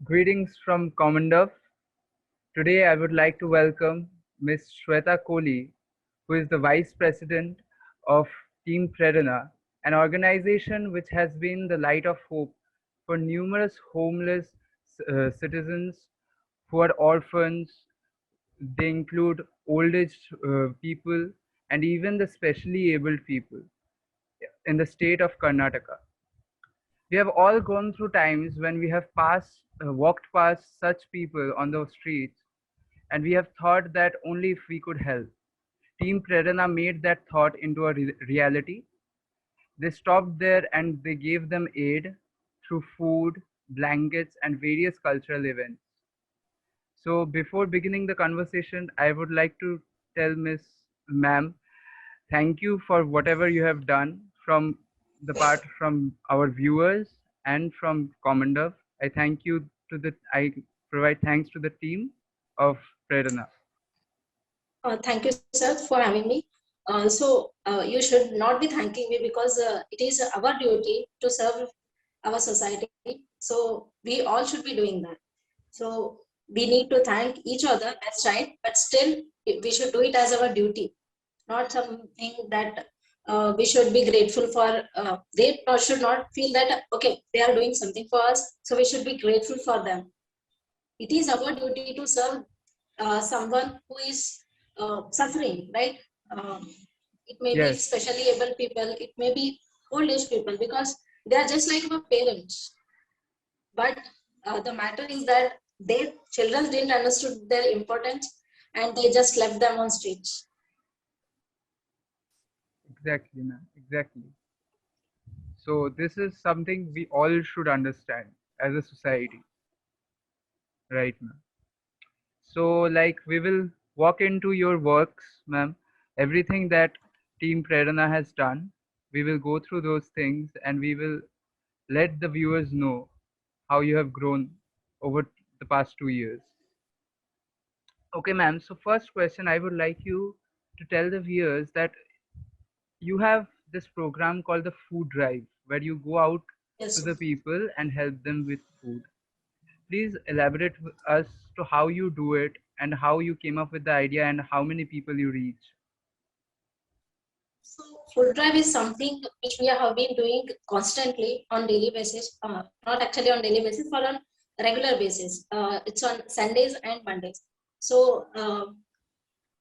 Greetings from Commandant. Today I would like to welcome Ms. Shweta Kohli, who is the Vice President of Team Prerana, an organization which has been the light of hope for numerous homeless citizens who are orphans. They include old age people and even the specially abled people in the state of Karnataka. We have all gone through times when we have walked past such people on the streets, and we have thought that only if we could help. Team Prerana made that thought into a reality. They stopped there and they gave them aid through food, blankets, and various cultural events. So, before beginning the conversation, I would like to tell Miss Ma'am, thank you for whatever you have done from our viewers and from Commander. I provide thanks to the team of Prerana. Thank you, sir, for having me. You should not be thanking me because it is our duty to serve our society. So we all should be doing that. So we need to thank each other. That's right. But still, we should do it as our duty, not something that we should be grateful for. They should not feel that okay, they are doing something for us, so we should be grateful for them. It is our duty to serve someone who is suffering, right? It may be Yes, specially able people, it may be old age people, because they are just like our parents. But the matter is that their children didn't understood their importance and they just left them on streets. exactly, ma'am. Exactly. So this is something we all should understand as a society, right, ma'am? So, like, we will walk into your works, ma'am. Everything that Team Prerana has done, we will go through those things and we will let the viewers know how you have grown over the past 2 years. Okay, ma'am. So, first question, I would like you to tell the viewers that you have this program called the Food Drive, where you go out Yes, to sir. the people and help them with food. Please elaborate with us to how you do it and how you came up with the idea and how many people you reach. So food drive is something which we have been doing constantly on daily basis, not actually on daily basis, but on regular basis. It's on Sundays and Mondays. So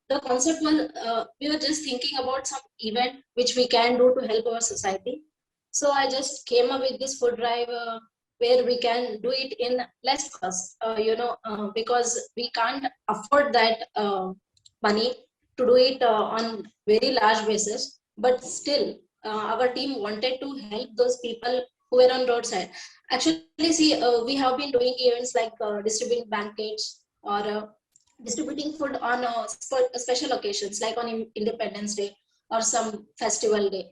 the concept was we were just thinking about some event which we can do to help our society. So I just came up with this food drive where we can do it in less cost, because we can't afford that money to do it on very large basis. But still, our team wanted to help those people who were on roadside. Actually, see, we have been doing events like distributing blankets or distributing food on special occasions like on Independence Day or some festival day.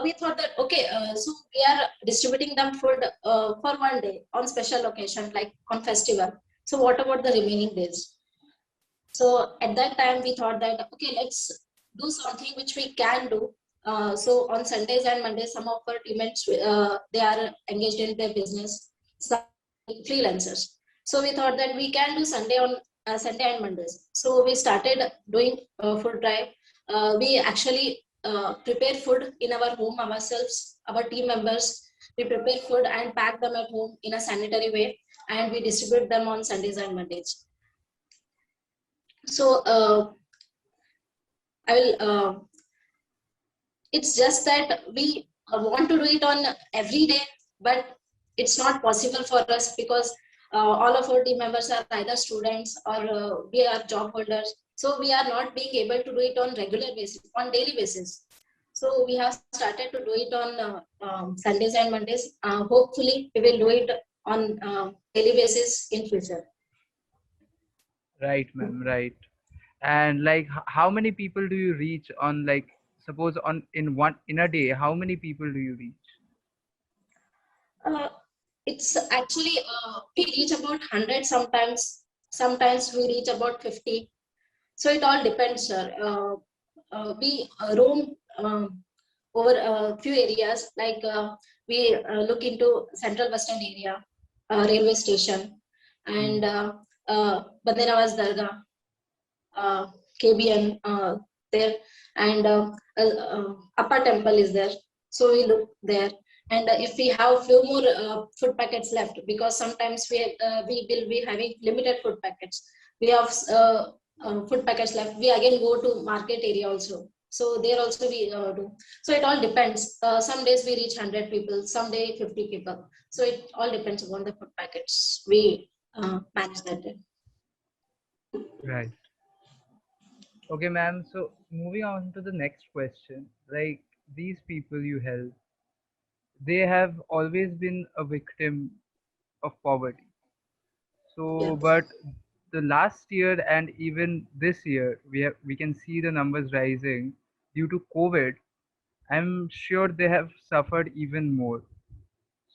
We thought that okay, so we are distributing them food for one day on special occasion like on festival. So what about the remaining days? So at that time we thought that okay, let's do something which we can do. So on Sundays and Mondays, some of our teammates they are engaged in their business, some freelancers. So we thought that we can do Sunday and Mondays. So we started doing food drive. We actually prepare food in our home ourselves, our team members. We prepare food and pack them at home in a sanitary way, and we distribute them on Sundays and Mondays. So I will. It's just that we want to do it on every day, but it's not possible for us because all of our team members are either students or we are job holders. So we are not being able to do it on regular basis, on daily basis. So we have started to do it on Sundays and Mondays. Hopefully, we will do it on daily basis in future. Right, ma'am, right. And like how many people do you reach on, like, suppose on in a day, how many people do you reach? Uh, it's actually we reach about 100 sometimes. Sometimes we reach about 50. So it all depends, sir. We roam over a few areas, like we look into central western area, railway station. and Bande Nawaz Dargah, KBN there, and Appa Temple is there. So we look there, and if we have few more food packets left, because sometimes we will be having limited food packets. We have food packets left. We again go to market area also. So there also we do. So it all depends. Some days we reach 100 people, some day 50 people. So it all depends upon the food packets. We manage that day. Right. Okay, ma'am. So moving on to the next question, like these people you help, they have always been a victim of poverty. Yeah. So, but the last year and even this year, we can see the numbers rising due to COVID. I'm sure they have suffered even more.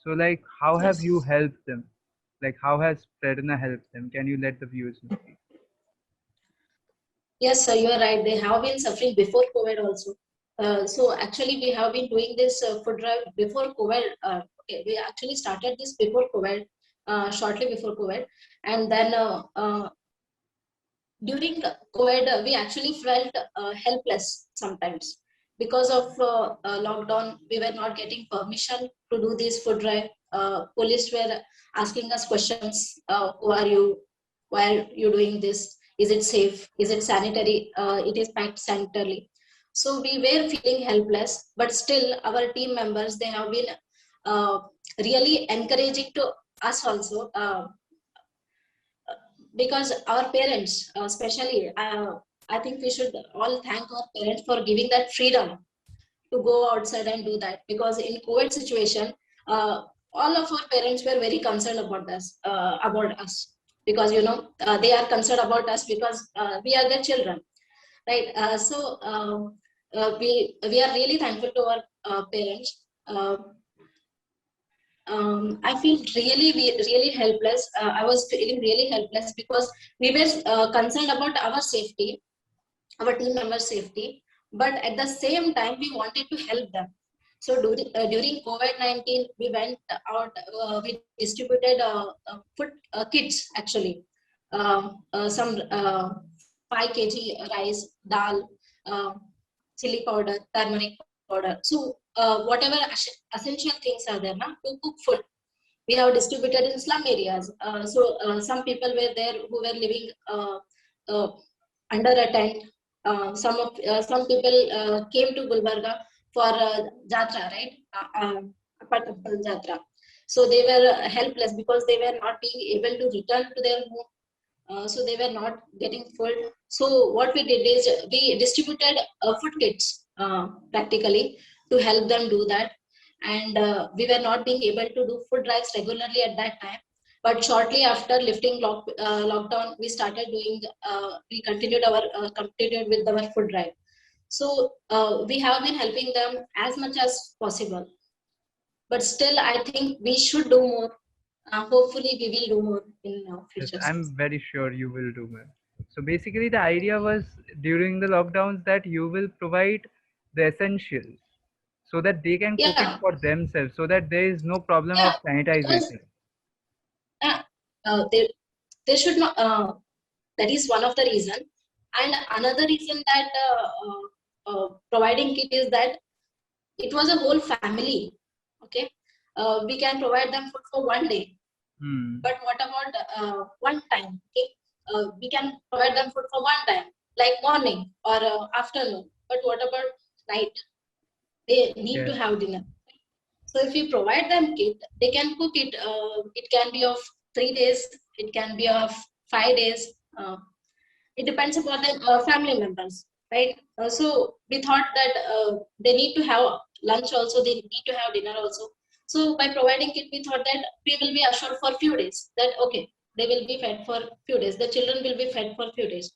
So, like, how have you Yes. helped them? Like, how has Prerna helped them? Can you let the viewers know, please? Yes, sir, you are right. They have been suffering before COVID also. So actually, we have been doing this food drive before COVID. Okay, we actually started this before COVID, shortly before COVID, and then during COVID, we actually felt helpless sometimes because of lockdown. We were not getting permission to do this food drive. Police were asking us questions: Who are you? Why are you doing this? Is it safe? Is it sanitary? It is packed sanitarily. So we were feeling helpless, but still, our team members, they have been uh, really encouraging to us also. Because our parents, especially, I think we should all thank our parents for giving that freedom to go outside and do that. Because in COVID situation, all of our parents were very concerned about us, because they are concerned about us because we are their children, right? We are really thankful to our parents. I feel really helpless. I was feeling really helpless because we were concerned about our safety, our team members' safety, but at the same time, we wanted to help them. So during COVID-19, we went out, we distributed food kits actually, some 5 kg rice, dal, chili powder, turmeric powder. So whatever essential things are there now to cook food, we have distributed in slum areas. Some people were there who were living uh, under a tent. Some people came to Gulbarga for Jatra, right? Patapal Jatra. So they were helpless because they were not being able to return to their home. So they were not getting food. So what we did is we distributed food kits practically to help them do that. And we were not being able to do food drives regularly at that time. But shortly after lifting lockdown, we started doing. We continued with our food drive. So we have been helping them as much as possible. But still, I think we should do more. Hopefully, we will do more in Yes, future. I'm very sure you will do, ma'am. So basically, the idea was during the lockdowns that you will provide the essentials so that they can cook it Yeah, for themselves, so that there is no problem of yeah, because sanitization. uh, they should not. That is one of the reason, and another reason that providing kit is that it was a whole family. Okay, we can provide them food for one day, Hmm. but what about one time? Okay, we can provide them food for one time, like morning or afternoon. But what about night? They need to Yes. have dinner. So if you provide them kit, they can cook it. It can be of 3 days. It can be of 5 days. It depends upon the family members, right? So we thought that they need to have lunch also. They need to have dinner also. So by providing kit, we thought that we will be assured for few days that okay, they will be fed for few days. The children will be fed for few days.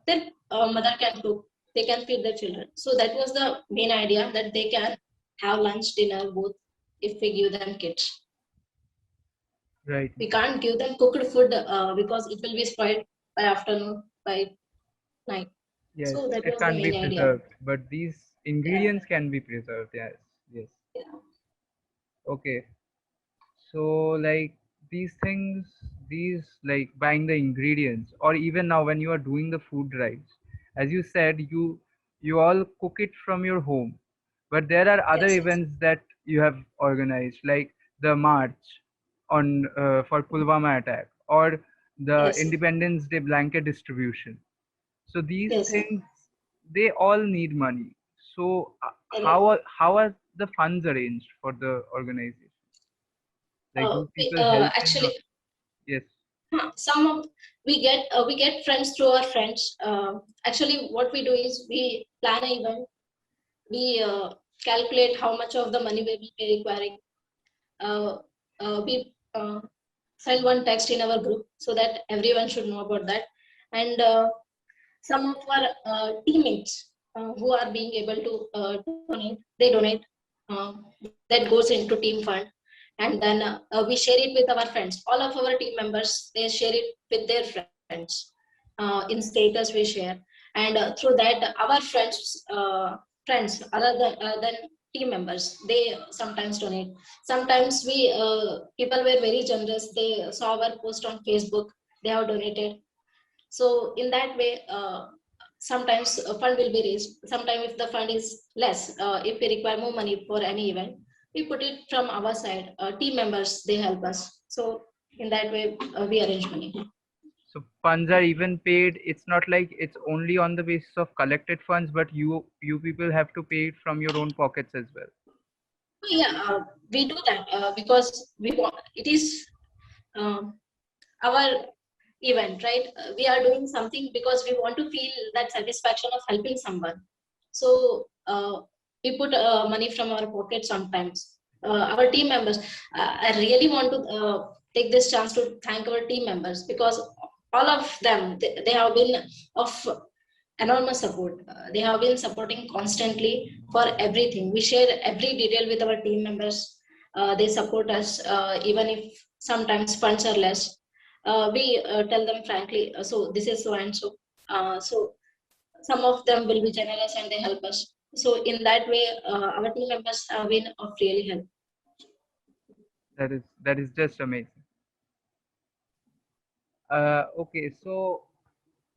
Then mother can cook. They can feed their children. So that was the main idea, that they can have lunch, dinner both if we give them kits. Right. We can't give them cooked food because it will be spoiled by afternoon, by night. Yes, So that it was the can't be main idea. preserved, but these Yeah. ingredients can be preserved. Yes. Yes. Yeah. Okay. So like these things these like buying the ingredients, or even now when you are doing the food drives, as you said, you all cook it from your home, but there are other Yes, yes, events that you have organized, like the march on for Pulwama attack, or the yes, Independence Day blanket distribution. So these yes, things, they all need money. So right. how are the funds arranged for the organization? Like, do people help in? Or, Actually, yes. some of we get friends through our friends. Actually, what we do is we plan an event. We calculate how much of the money we will be requiring. Uh, we send one text in our group so that everyone should know about that. And some of our teammates who are being able to donate, they donate. That goes into team fund, and then we share it with our friends. All of our team members, they share it with their friends. In status we share, and through that our friends other than team members, they sometimes donate. Sometimes we people were very generous. They saw our post on Facebook, they have donated. So in that way, sometimes a fund will be raised. Sometimes if the fund is less, if we require more money for any event, we put it from our side. Team members, they help us. So in that way, we arrange money. So funds are even paid. It's not like it's only on the basis of collected funds, but you people have to pay it from your own pockets as well. Yeah, we do that because we want it is um, our event, right? We are doing something because we want to feel that satisfaction of helping someone. So we put money from our pocket sometimes. Our team members, I really want to take this chance to thank our team members because all of them, they have been of enormous support. They have been supporting constantly for everything. We share every detail with our team members. They support us even if sometimes funds are less. We tell them frankly, so this is so and so. So some of them will be generous and they help us. So in that way, our team members have been of really help. That is just amazing. Okay, so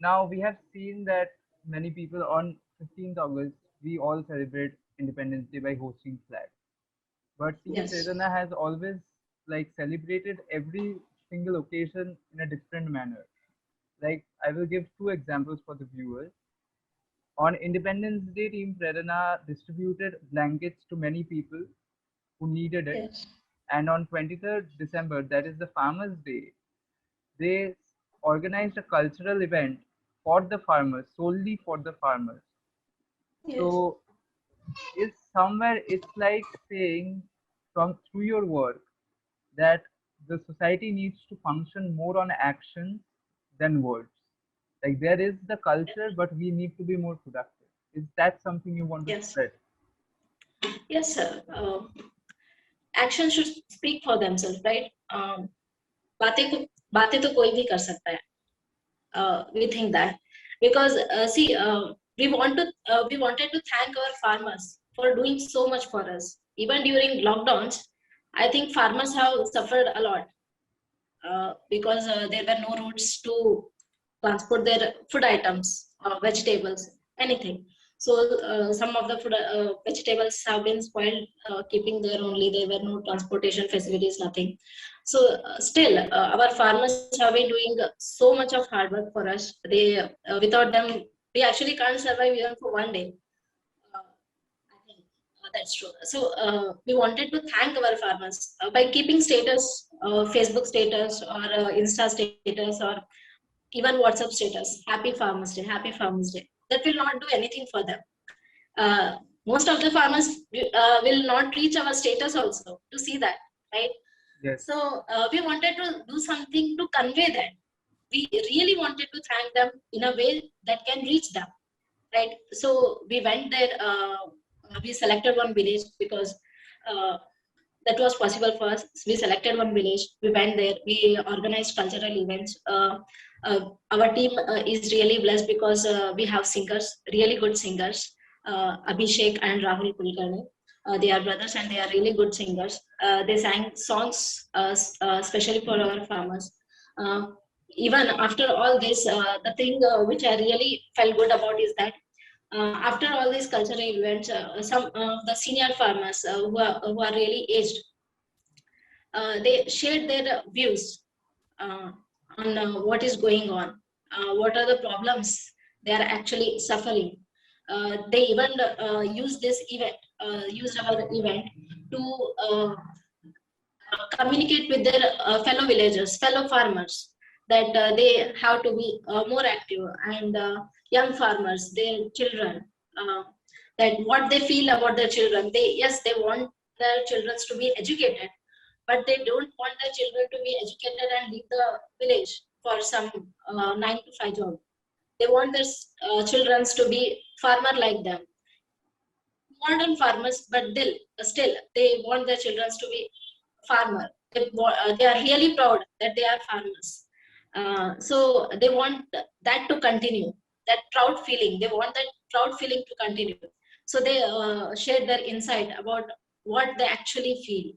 now we have seen that many people on 15th August, we all celebrate Independence Day by hosting flags. But Team Yes. Prerana has always like celebrated every single occasion in a different manner. Like, I will give two examples for the viewers. On Independence Day, Team Prerana distributed blankets to many people who needed it. Yes. And on 23rd December, that is the Farmers' Day, they organized a cultural event for the farmers, solely for the farmers. Yes. So, is somewhere it's like saying from through your work that the society needs to function more on action than words. Like, there is the culture, but we need to be more productive. Is that something you want to Yes. spread? Yes, sir. Action should speak for themselves, right? बातें को बातें तो कोई भी कर सकता है. We think that because see, we wanted to thank our farmers for doing so much for us. Even during lockdowns, I think farmers have suffered a lot because there were no routes to transport their food items, vegetables, anything. So some of the food vegetables have been spoiled, keeping there only. There were no transportation facilities, nothing. So still, our farmers have been doing so much of hard work for us. They without them, we actually can't survive even for one day. I think that's true. So we wanted to thank our farmers by keeping status, Facebook status or Insta status or even WhatsApp status. Happy Farmers Day, Happy Farmers Day. That will not do anything for them. Most of the farmers will not reach our status also to see that, right? Yes. So we wanted to do something to convey that. We really wanted to thank them in a way that can reach them, right? So we went there. We selected one village because uh, that was possible for us. We selected one village. We went there. We organized cultural events. Our team is really blessed because we have singers, really good singers, Abhishek and Rahul Kulkarni. They are brothers and they are really good singers. They sang songs especially for our farmers. Even after all this, the thing which I really felt good about is that after all these cultural events, some of the senior farmers who are really aged, they shared their views uh, on what is going on, what are the problems they are actually suffering. They even used our event to communicate with their fellow villagers, fellow farmers, that they have to be more active, and young farmers, their children, uh, that what they feel about their children. Yes, they want their children to be educated, but they don't want their children to be educated and leave the village for some 9 to 5 job. They want their children to be farmer like them, modern farmers, but still they want their children to be farmer. They are really proud that they are farmers. So they want that to continue, that proud feeling. They want that proud feeling to continue. So they share their insight about what they actually feel,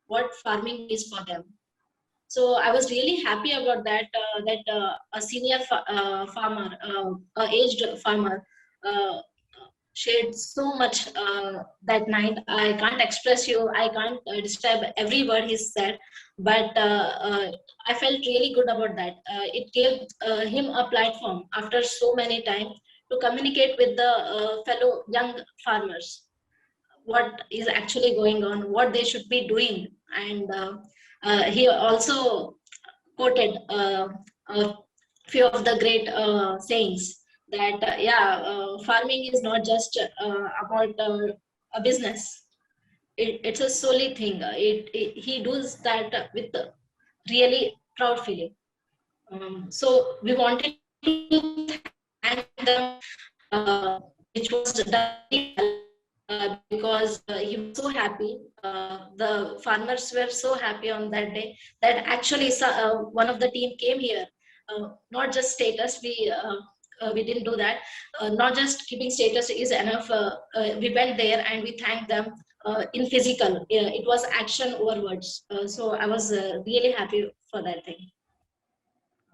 what farming is for them. So I was really happy about that. That a senior farmer, a aged farmer, uh, shared so much that night. I can't express you. I can't describe every word he said, but I felt really good about that. It gave him a platform after so many times to communicate with the fellow young farmers what is actually going on, what they should be doing, and he also quoted a few of the great sayings that farming is not just about a business. It's a solely thing. He does that with really proud feeling. So we wanted to thank them, which was done well, because he was so happy. The farmers were so happy on that day that actually one of the team came here. Not just status, we didn't do that. Not just keeping status is enough. We went there and we thanked them in physical. It was action over words. So I was really happy for that thing.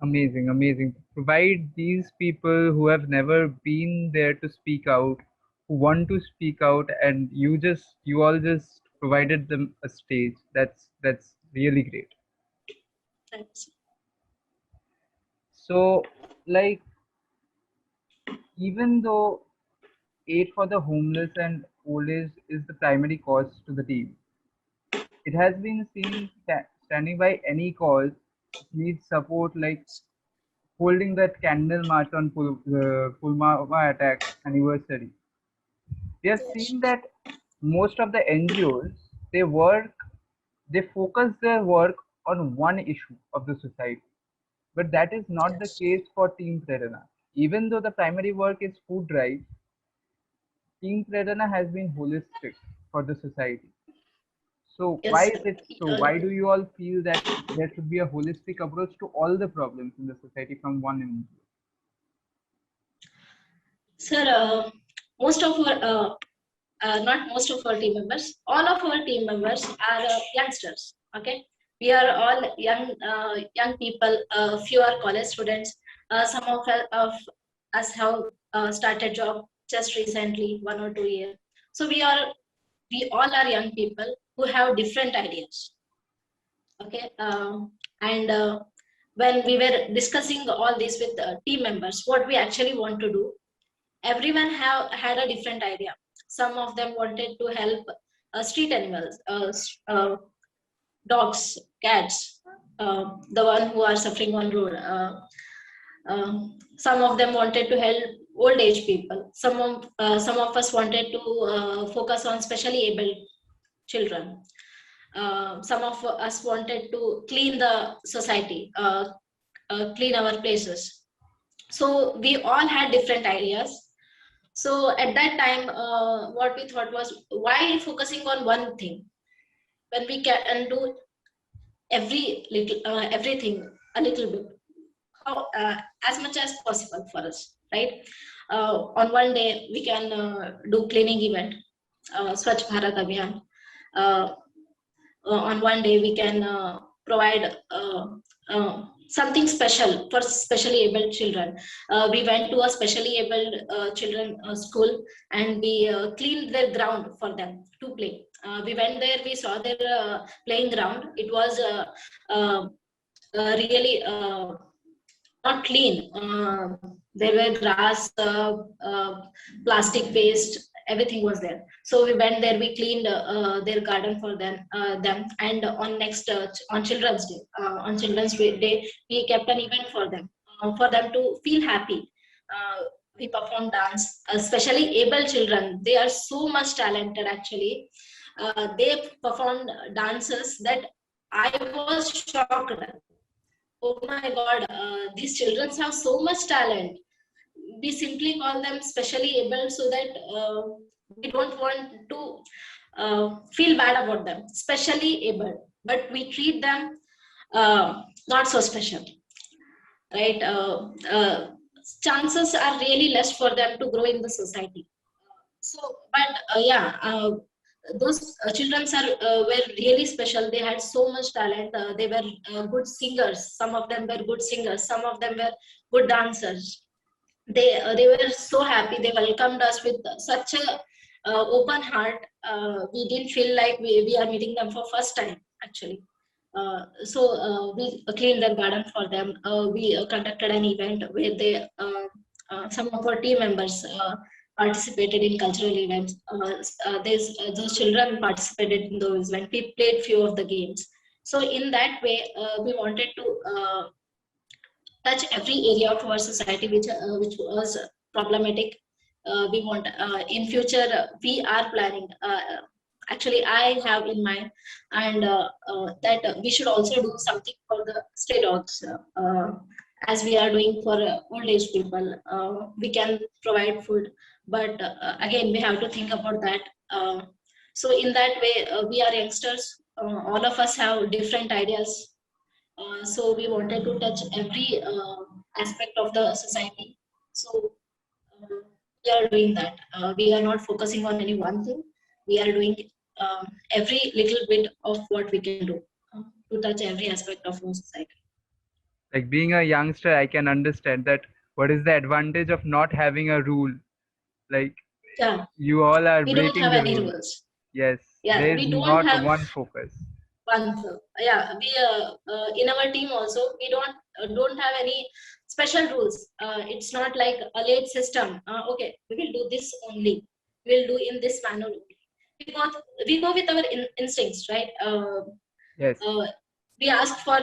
Amazing, amazing. Provide these people who have never been there to speak out, who want to speak out, and you all just provided them a stage. That's really great. Thanks. So, like, even though aid for the homeless and old age is the primary cause to the team, it has been seen standing by any cause needs support, like holding that candle march on Pulwama attack anniversary. We have Yes. seen that most of the NGOs, they focus their work on one issue of the society, but that is not the Yes. case for Team Prerana. Even though the primary work is food drive, Team Prerana has been holistic for the society. So why Yes, is sir. it so? Why do you all feel that there should be a holistic approach to all the problems in the society from one NGO? Sir, most of our, not most of our team members, all of our team members are youngsters. Okay, we are all young people. Few are college students. Some of us have started job just recently, 1 or 2 years. So we all are young people who have different ideas. Okay, and when we were discussing all this with team members, what we actually want to do, everyone have had a different idea. Some of them wanted to help street animals, dogs, cats, the one who are suffering on road. Some of them wanted to help old age people. Some of us wanted to focus on specially able children. Some of us wanted to clean the society, clean our places. So we all had different ideas. So at that time, what we thought was, why focusing on one thing when we can do everything a little bit, how as much as possible for us, right? On one day we can do cleaning event, Swachh Bharat Abhiyan. Uh, on one day we can provide something special for specially abled children. We went to a specially abled children school, and we cleaned their ground for them to play. We went there, we saw their playing ground. It was really not clean. There were grass, plastic waste, everything was there. So we went there, we cleaned their garden for them. And on next on Children's Day, we kept an event for them to feel happy. We performed dance, especially able children. They are so much talented actually. They performed dances that I was shocked. Oh my God, these children have so much talent. We simply call them specially able so that we don't want to feel bad about them. Specially able, but we treat them not so special, right? Chances are really less for them to grow in the society. So, but those children were really special. They had so much talent. They were good singers. Some of them were good singers. Some of them were good dancers. They were so happy. They welcomed us with such a open heart. We didn't feel like we are meeting them for first time actually. We cleaned their garden for them. We conducted an event where some of our team members participated in cultural events. Those children participated in those events. We played few of the games. So in that way, we wanted to touch every area of our society which was problematic. We want in future we are planning. Actually, I have in mind, and that we should also do something for the stray dogs, as we are doing for old age people. We can provide food, but again, we have to think about that. So in that way, we are youngsters. All of us have different ideas, so we wanted to touch every aspect of the society. So we are doing that. We are not focusing on any one thing. We are doing every little bit of what we can do to touch every aspect of our society. Like being a youngster, I can understand that what is the advantage of not having a rule? Like Yeah, you all are we don't breaking have the any rule. rules. Yes, Yeah, there is we don't not have one focus. one. Yeah, we in our team also we don't have any special rules. It's not like a late system. Okay, we will do this only. We'll do in this manner only. Because we go with our instincts, right? Yes. We ask for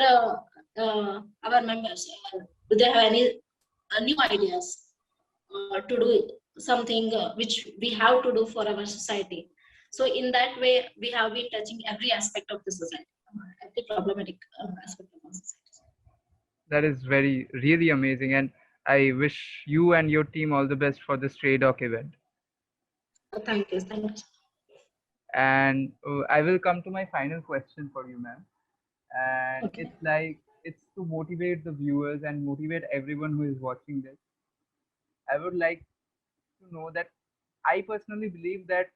our members, do they have any new ideas to do something which we have to do for our society. So in that way, we have been touching every aspect of the society, every problematic aspect of our society. That is really amazing. And I wish you and your team all the best for the Stray Dog event. Thank you. Thank you. And I will come to my final question for you, ma'am. And Okay. it's to motivate the viewers and motivate everyone who is watching this. I would like to know that I personally believe that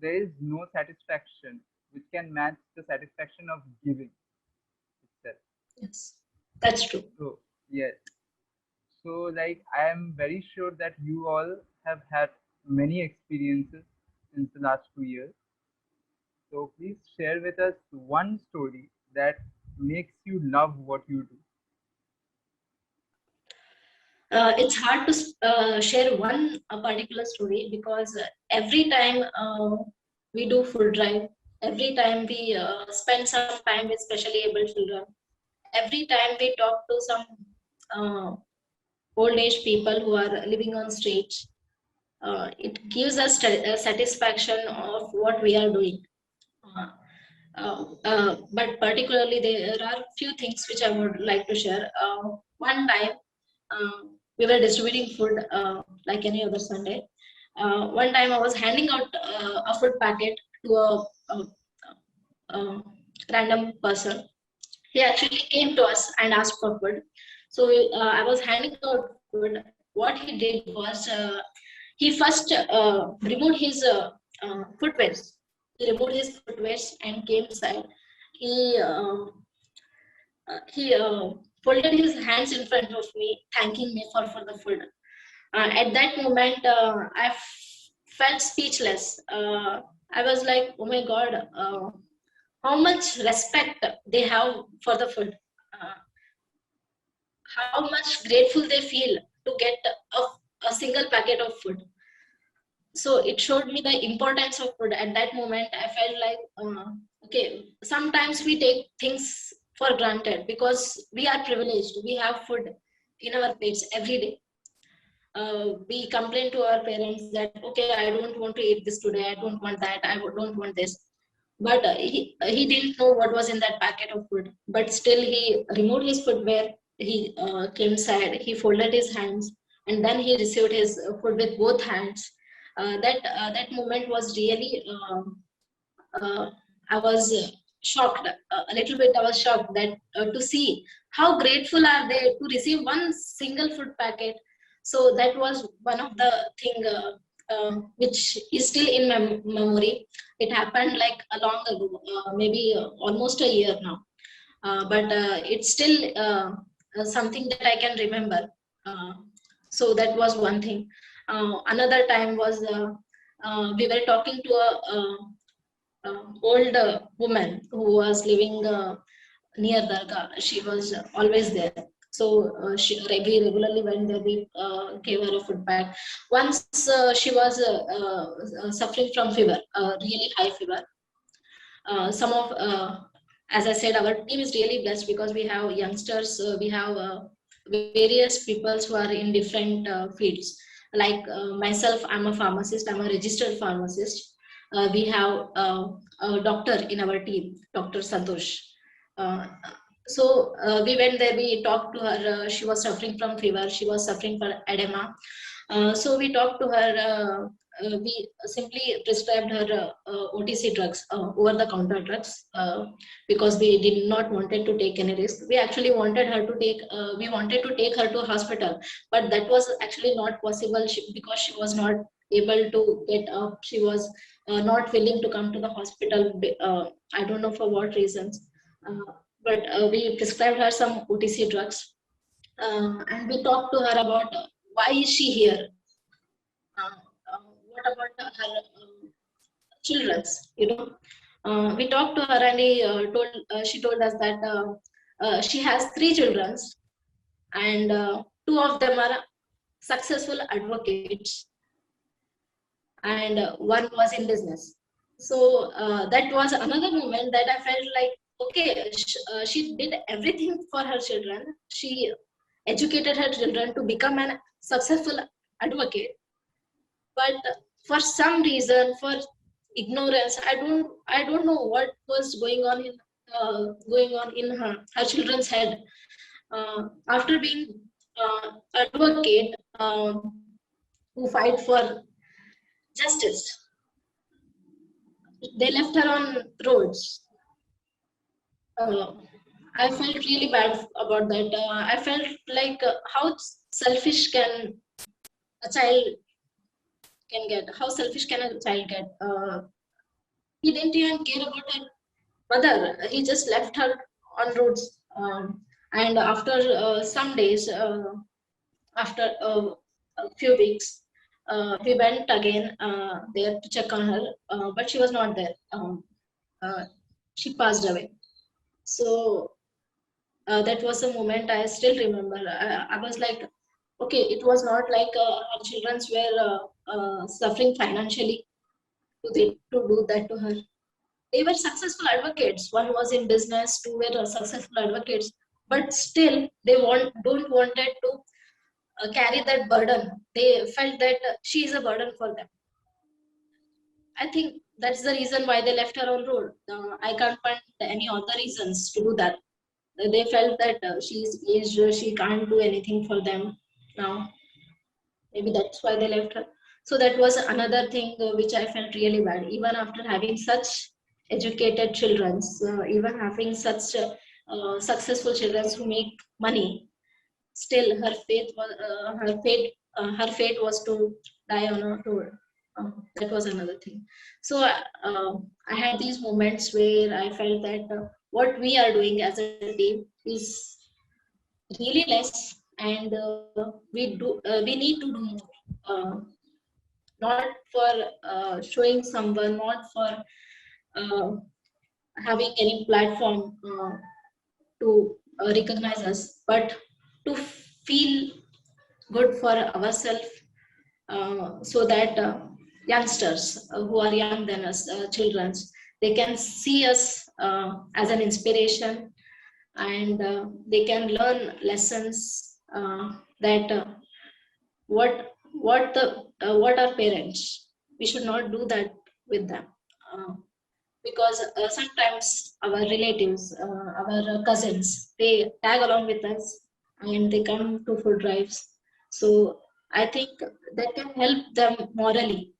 there is no satisfaction which can match the satisfaction of giving itself. Yes, that's true. So, yes. So, like, I am very sure that you all have had many experiences since the last 2 years. So, please share with us one story that makes you love what you do. It's hard to share one particular story because every time we do food drive, every time we spend some time with specially able children, every time we talk to some old age people who are living on streets, it gives us satisfaction of what we are doing. But particularly, there are few things which I would like to share. One time, we were distributing food like any other Sunday. One time, I was handing out a food packet to a random person. He actually came to us and asked for food. So I was handing out food. What he did was he first removed his footwears. He removed his footwears and came inside. He folded his hands in front of me, thanking me for the food. At that moment, felt speechless. I was like, oh my God, how much respect they have for the food. Uh, how much grateful they feel to get a single packet of food. So it showed me the importance of food. At that moment, I felt like, okay, sometimes we take things for granted because we are privileged. We have food in our plates every day. We complain to our parents that, okay, I don't want to eat this today. I don't want that. I don't want this. But he didn't know what was in that packet of food. But still, he removed his footwear. He came sad. He folded his hands, and then he received his food with both hands. That moment was really. Uh, I was shocked a little bit. I was shocked that to see how grateful are they to receive one single food packet. So that was one of the thing which is still in my memory. It happened like a long ago, maybe almost a year now. But it's still something that I can remember. Uh, so that was one thing. Another time was we were talking to a old woman who was living near Dargah. She was always there. So we regularly went there. We gave her a food pack. Once she was suffering from fever, really high fever. Some of as I said, our team is really blessed because we have youngsters, we have various people who are in different fields. Like myself, I'm a pharmacist, I'm a registered pharmacist. We have a doctor in our team, Dr. Santosh. Uh, we went there, we talked to her. She was suffering from fever, she was suffering from edema. So we talked to her. We simply prescribed her OTC drugs, over-the-counter drugs, because we did not wanted to take any risk. We actually wanted her to take. We wanted to take her to hospital, but that was actually not possible because she was not able to get up. She was not willing to come to the hospital. I don't know for what reasons, but we prescribed her some OTC drugs, and we talked to her about why is she here. What about her children's? We talked to her and she told us that she has 3 children, and 2 of them are successful advocates, and one was in business. So that was another moment that I felt like, okay, she did everything for her children. She educated her children to become a successful advocate, but for some reason, for ignorance, I don't know what was going on in her children's head. After being advocate, who fight for justice, they left her on roads. I felt really bad about that. I felt like how selfish can a child can get. How selfish can a child get? He didn't even care about her mother. He just left her on roads. And after some days, after a few weeks, we went again there to check on her, but she was not there. Uh, she passed away. So that was a moment I still remember. I was like, okay, it was not like her children were suffering financially to do that to her. They were successful advocates. One was in business, 2 were successful advocates, but still they don't wanted to carry that burden. They felt that she is a burden for them. I think that's the reason why they left her on road. I can't find any other reasons to do that. They felt that she is aged, she can't do anything for them now. Maybe that's why they left her. So that was another thing which I felt really bad. Even after having such educated children, even having such successful children who make money, still her fate was to die on a road. That was another thing. So I had these moments where I felt that what we are doing as a team is really less, and we need to do more. Not for showing someone, not for uh, having any platform to recognize us, but to feel good for ourselves, so that youngsters who are young than us, children, they can see us as an inspiration, and they can learn lessons, that what our parents, we should not do that with them, because sometimes our relatives, our cousins, they tag along with us and they come to food drives. So I think that can help them morally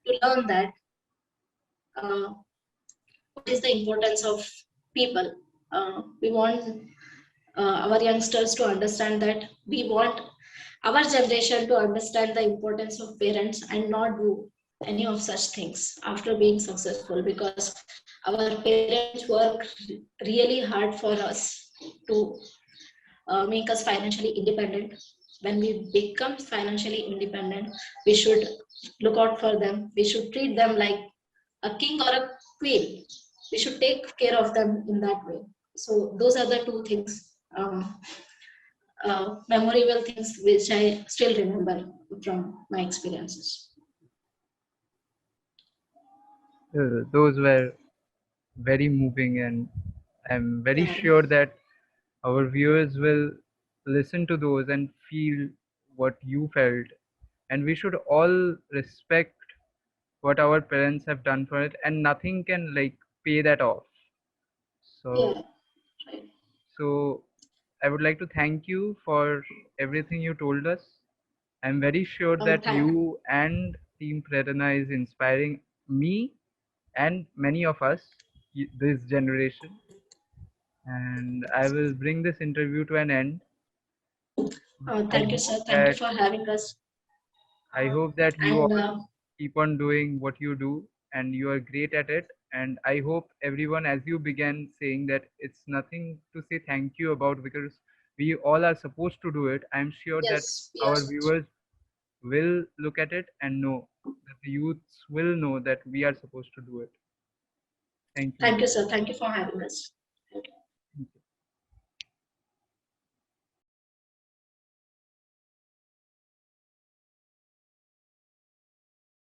to learn that uh, what is the importance of people. We want our youngsters to understand that, we want our generation to understand the importance of parents and not do any of such things after being successful, because our parents work really hard for us to make us financially independent. When we become financially independent, we should look out for them, we should treat them like a king or a queen, we should take care of them in that way. So those are the two things, memorable things which I still remember from my experiences. Those were very moving, and I'm very Yeah. sure that our viewers will listen to those and feel what you felt. And we should all respect what our parents have done for it, and nothing can like pay that off. Yeah. So, Right. so I would like to thank you for everything you told us. I'm very sure that Thank. you and Team Prerana is inspiring me and many of us, this generation. And I will bring this interview to an end. I Thank you, hope sir. Thank you that for having us. I hope that you And all keep on doing what you do and you are great at it. And I hope everyone, as you began saying that it's nothing to say thank you about because we all are supposed to do it. I'm sure that yes, our yes. viewers will look at it and know that the youths will know that we are supposed to do it. Thank you. Thank you, sir. Thank you for having us. Thank you.